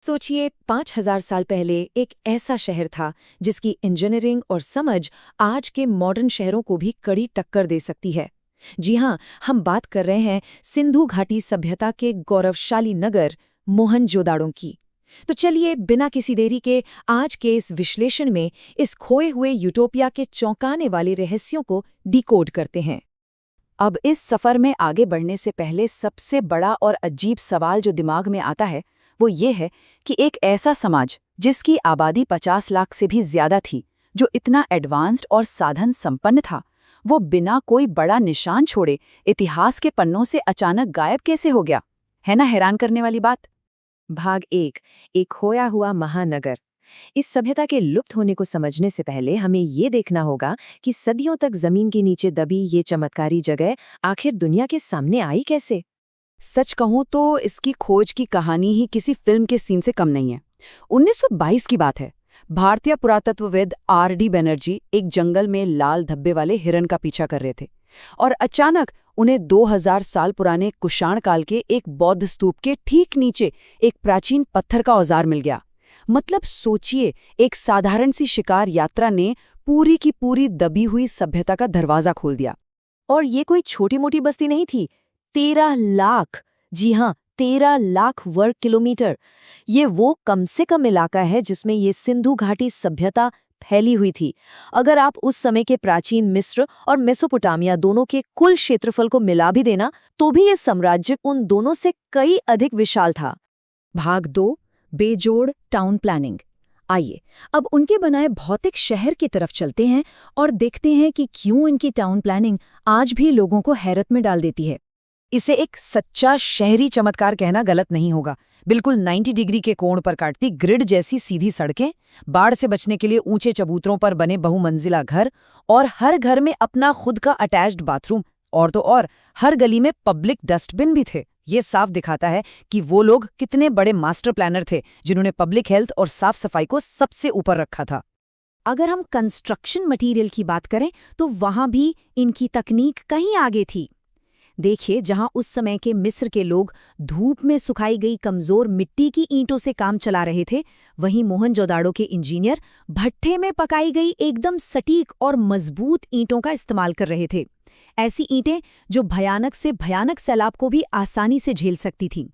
सोचिए 5000 साल पहले एक ऐसा शहर था जिसकी इंजीनियरिंग और समझ आज के मॉडर्न शहरों को भी कड़ी टक्कर दे सकती है। जी हाँ, हम बात कर रहे हैं सिंधु घाटी सभ्यता के गौरवशाली नगर मोहनजोदाड़ो की। तो चलिए बिना किसी देरी के आज के इस विश्लेषण में इस खोए हुए यूटोपिया के चौंकाने वाले रहस्यों को डिकोड करते हैं। अब इस सफर में आगे बढ़ने से पहले सबसे बड़ा और अजीब सवाल जो दिमाग में आता है वो ये है कि एक ऐसा समाज जिसकी आबादी 50 लाख से भी ज्यादा थी, जो इतना एडवांस्ड और साधन संपन्न था, वो बिना कोई बड़ा निशान छोड़े इतिहास के पन्नों से अचानक गायब कैसे हो गया? है ना हैरान करने वाली बात। भाग एक खोया हुआ महानगर। इस सभ्यता के लुप्त होने को समझने से पहले हमें ये देखना होगा कि सदियों तक जमीन के नीचे दबी ये चमत्कारी जगह आखिर दुनिया के सामने आई कैसे। सच कहूं तो इसकी खोज की कहानी ही किसी फिल्म के सीन से कम नहीं है। 1922 की बात है। भारतीय पुरातत्वविद R.D. बनर्जी एक जंगल में लाल धब्बे वाले हिरन का पीछा कर रहे थे और अचानक उन्हें 2000 साल पुराने कुषाण काल के एक बौद्ध स्तूप के ठीक नीचे एक प्राचीन पत्थर का औजार मिल गया। मतलब सोचिए, एक साधारण सी शिकार यात्रा ने पूरी की पूरी दबी हुई सभ्यता का दरवाजा खोल दिया। और ये कोई छोटी मोटी बस्ती नहीं थी। 13 लाख, जी हाँ 13 लाख वर्ग किलोमीटर। ये वो कम से कम इलाका है जिसमें ये सिंधु घाटी सभ्यता फैली हुई थी। अगर आप उस समय के प्राचीन मिस्र और मेसोपोटामिया दोनों के कुल क्षेत्रफल को मिला भी देना तो भी ये साम्राज्य उन दोनों से कई अधिक विशाल था। भाग 2, बेजोड़ टाउन प्लानिंग। आइए अब उनके बनाए भौतिक शहर की तरफ चलते हैं और देखते हैं कि क्यों इनकी टाउन प्लानिंग आज भी लोगों को हैरत में डाल देती है। इसे एक सच्चा शहरी चमत्कार कहना गलत नहीं होगा। बिल्कुल 90 डिग्री के कोण पर काटती ग्रिड जैसी सीधी सड़कें, बाढ़ से बचने के लिए ऊंचे चबूतरों पर बने बहुमंजिला घर और हर घर में अपना खुद का अटैच्ड बाथरूम, और तो और हर गली में पब्लिक डस्टबिन भी थे। ये साफ दिखाता है कि वो लोग कितने बड़े मास्टर प्लानर थे जिन्होंने पब्लिक हेल्थ और साफ सफाई को सबसे ऊपर रखा था। अगर हम कंस्ट्रक्शन मटेरियल की बात करें तो वहां भी इनकी तकनीक कहीं आगे थी। देखिए, जहां उस समय के मिस्र के लोग धूप में सुखाई गई कमजोर मिट्टी की ईंटों से काम चला रहे थे, वहीं मोहनजोदाड़ो के इंजीनियर भट्ठे में पकाई गई एकदम सटीक और मजबूत ईंटों का इस्तेमाल कर रहे थे। ऐसी ईंटें जो भयानक से भयानक सैलाब को भी आसानी से झेल सकती थीं।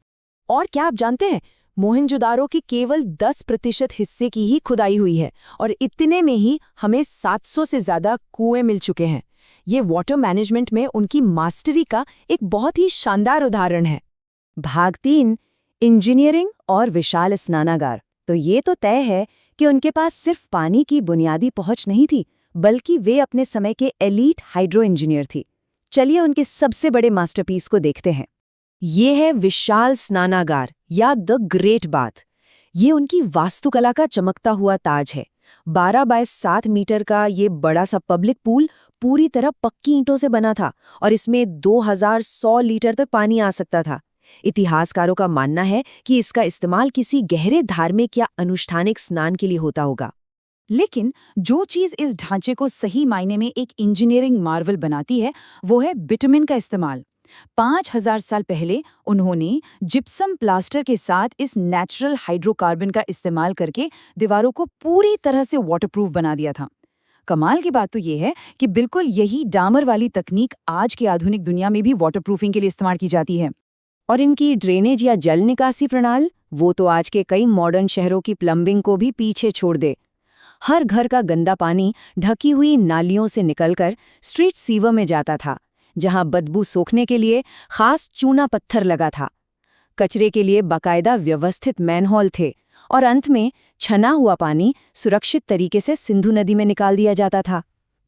और क्या आप जानते हैं, मोहनजोदाड़ो की केवल 10% हिस्से की ही खुदाई हुई है और इतने में ही हमें 700 से ज्यादा कुएं मिल चुके हैं। ये वाटर मैनेजमेंट में उनकी मास्टरी का एक बहुत ही शानदार उदाहरण है। भाग 3, इंजीनियरिंग और विशाल स्नानागार। तो ये तो तय है कि उनके पास सिर्फ पानी की बुनियादी पहुंच नहीं थी, बल्कि वे अपने समय के एलीट हाइड्रो इंजीनियर थी। चलिए उनके सबसे बड़े मास्टरपीस को देखते हैं। ये है विशाल स्नानागार या द ग्रेट बाथ। ये उनकी वास्तुकला का चमकता हुआ ताज है। 12 बाय 7 मीटर का ये बड़ा सा पब्लिक पूल पूरी तरह पक्की ईंटों से बना था और इसमें 2100 लीटर तक पानी आ सकता था। इतिहासकारों का मानना है कि इसका इस्तेमाल किसी गहरे धार्मिक या अनुष्ठानिक स्नान के लिए होता होगा। लेकिन जो चीज इस ढांचे को सही मायने में एक इंजीनियरिंग मार्वल बनाती है वो है बिटुमिन का इस्तेमाल। 5000 साल पहले उन्होंने जिप्सम प्लास्टर के साथ इस नेचुरल हाइड्रोकार्बन का इस्तेमाल करके दीवारों को पूरी तरह से वाटरप्रूफ बना दिया था। कमाल की बात तो ये है कि बिल्कुल यही डामर वाली तकनीक आज की आधुनिक दुनिया में भी वाटरप्रूफिंग के लिए इस्तेमाल की जाती है। और इनकी ड्रेनेज या जल निकासी प्रणाली, वो तो आज के कई मॉडर्न शहरों की प्लम्बिंग को भी पीछे छोड़ दे। हर घर का गंदा पानी ढकी हुई नालियों से निकलकर स्ट्रीट सीवर में जाता था, जहां बदबू सोखने के लिए खास चूना पत्थर लगा था। कचरे के लिए बाकायदा व्यवस्थित मैनहोल थे और अंत में छना हुआ पानी सुरक्षित तरीके से सिंधु नदी में निकाल दिया जाता था।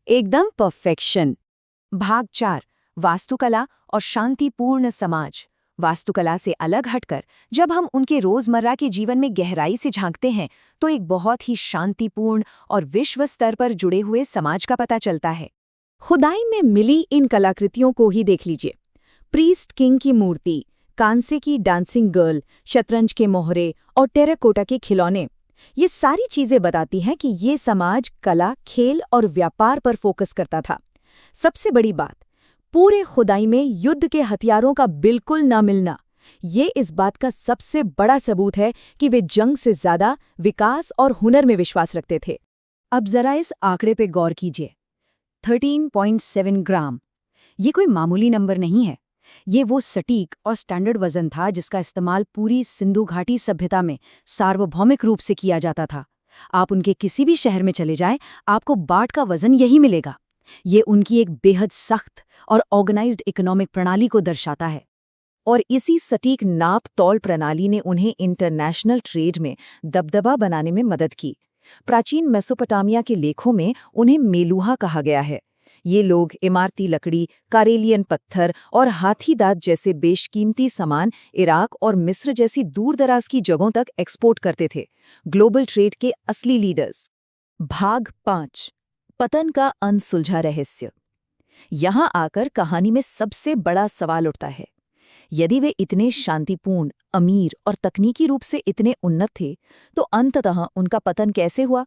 एकदम परफेक्शन। भाग 4, वास्तुकला और शांतिपूर्ण समाज। वास्तुकला से अलग हटकर जब हम उनके रोजमर्रा के जीवन में गहराई से झांकते हैं तो एक बहुत ही शांतिपूर्ण और विश्व स्तर पर जुड़े हुए समाज का पता चलता है। खुदाई में मिली इन कलाकृतियों को ही देख लीजिए। प्रीस्ट किंग की मूर्ति, कांसे की डांसिंग गर्ल, शतरंज के मोहरे और टेराकोटा के खिलौने, ये सारी चीजें बताती हैं कि ये समाज कला, खेल और व्यापार पर फोकस करता था। सबसे बड़ी बात, पूरे खुदाई में युद्ध के हथियारों का बिल्कुल न मिलना। ये इस बात का सबसे बड़ा सबूत है कि वे जंग से ज्यादा विकास और हुनर में विश्वास रखते थे। अब जरा इस आंकड़े पे गौर कीजिए। 13.7 ग्राम। ये कोई मामूली नंबर नहीं है। ये वो सटीक और स्टैंडर्ड वजन था जिसका इस्तेमाल पूरी सिंधु घाटी सभ्यता में सार्वभौमिक रूप से किया जाता था। आप उनके किसी भी शहर में चले जाएं, आपको बाट का वजन यही मिलेगा। ये उनकी एक बेहद सख्त और ऑर्गेनाइज्ड इकोनॉमिक प्रणाली को दर्शाता है। और इसी सटीक नाप तौल प्रणाली ने उन्हें इंटरनेशनल ट्रेड में दबदबा बनाने में मदद की। प्राचीन मेसोपोटामिया के लेखों में उन्हें मेलुहा कहा गया है। ये लोग इमारती लकड़ी, कारेलियन पत्थर और हाथी दांत जैसे बेशकीमती सामान इराक और मिस्र जैसी दूरदराज की जगहों तक एक्सपोर्ट करते थे। ग्लोबल ट्रेड के असली लीडर्स। भाग 5, पतन का अनसुलझा रहस्य। यहाँ आकर कहानी में सबसे बड़ा सवाल उठता है, यदि वे इतने शांतिपूर्ण, अमीर और तकनीकी रूप से इतने उन्नत थे, तो अंततः उनका पतन कैसे हुआ?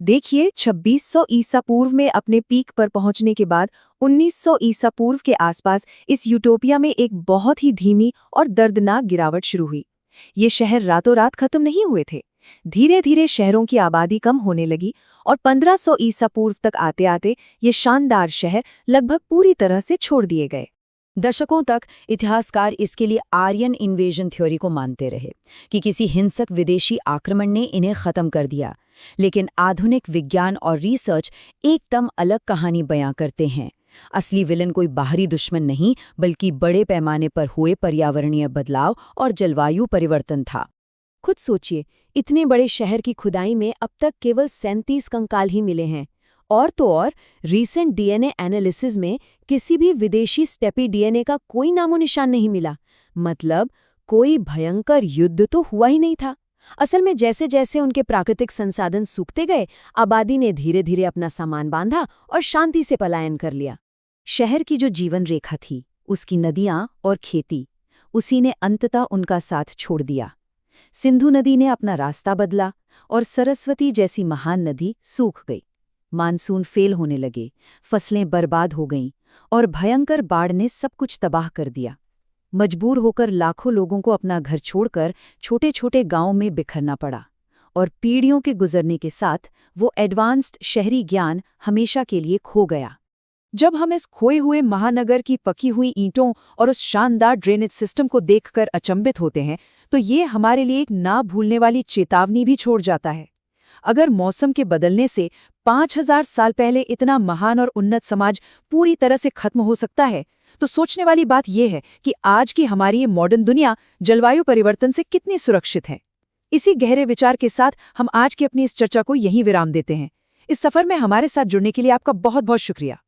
देखिए, 2600 ईसा पूर्व में अपने पीक पर पहुंचने के बाद 1900 ईसा पूर्व के आसपास इस यूटोपिया में एक बहुत ही धीमी और दर्दनाक गिरावट शुरू हुई। ये शहर रातों रात खत्म नहीं हुए थे। धीरे धीरे शहरों की आबादी कम होने लगी और 1500 ईसा पूर्व तक आते आते ये शानदार शहर लगभग पूरी तरह से छोड़ दिए गए। दशकों तक इतिहासकार इसके लिए आर्यन इन्वेजन थ्योरी को मानते रहे कि किसी हिंसक विदेशी आक्रमण ने इन्हें खत्म कर दिया। लेकिन आधुनिक विज्ञान और रिसर्च एकदम अलग कहानी बयां करते हैं। असली विलन कोई बाहरी दुश्मन नहीं, बल्कि बड़े पैमाने पर हुए पर्यावरणीय बदलाव और जलवायु परिवर्तन था। खुद सोचिए, इतने बड़े शहर की खुदाई में अब तक केवल 37 कंकाल ही मिले हैं। और तो और रीसेंट डीएनए एनालिसिस में किसी भी विदेशी स्टेपी डीएनए का कोई नामो निशान नहीं मिला। मतलब कोई भयंकर युद्ध तो हुआ ही नहीं था। असल में जैसे जैसे उनके प्राकृतिक संसाधन सूखते गए, आबादी ने धीरे धीरे अपना सामान बांधा और शांति से पलायन कर लिया। शहर की जो जीवन रेखा थी, उसकी नदियां और खेती, उसी ने अंततः उनका साथ छोड़ दिया। सिंधु नदी ने अपना रास्ता बदला और सरस्वती जैसी महान नदी सूख गई। मानसून फेल होने लगे, फसलें बर्बाद हो गईं और भयंकर बाढ़ ने सब कुछ तबाह कर दिया। मजबूर होकर लाखों लोगों को अपना घर छोड़कर छोटे छोटे गांवों में बिखरना पड़ा। और पीढ़ियों के गुजरने के साथ वो एडवांस्ड शहरी ज्ञान हमेशा के लिए खो गया। जब हम इस खोए हुए महानगर की पकी हुई ईंटों और उस शानदार ड्रेनेज सिस्टम को देखकर अचंभित होते हैं, तो ये हमारे लिए एक ना भूलने वाली चेतावनी भी छोड़ जाता है। अगर मौसम के बदलने से 5000 साल पहले इतना महान और उन्नत समाज पूरी तरह से खत्म हो सकता है, तो सोचने वाली बात यह है कि आज की हमारी ये मॉडर्न दुनिया जलवायु परिवर्तन से कितनी सुरक्षित है। इसी गहरे विचार के साथ हम आज की अपनी इस चर्चा को यहीं विराम देते हैं। इस सफर में हमारे साथ जुड़ने के लिए आपका बहुत बहुत शुक्रिया।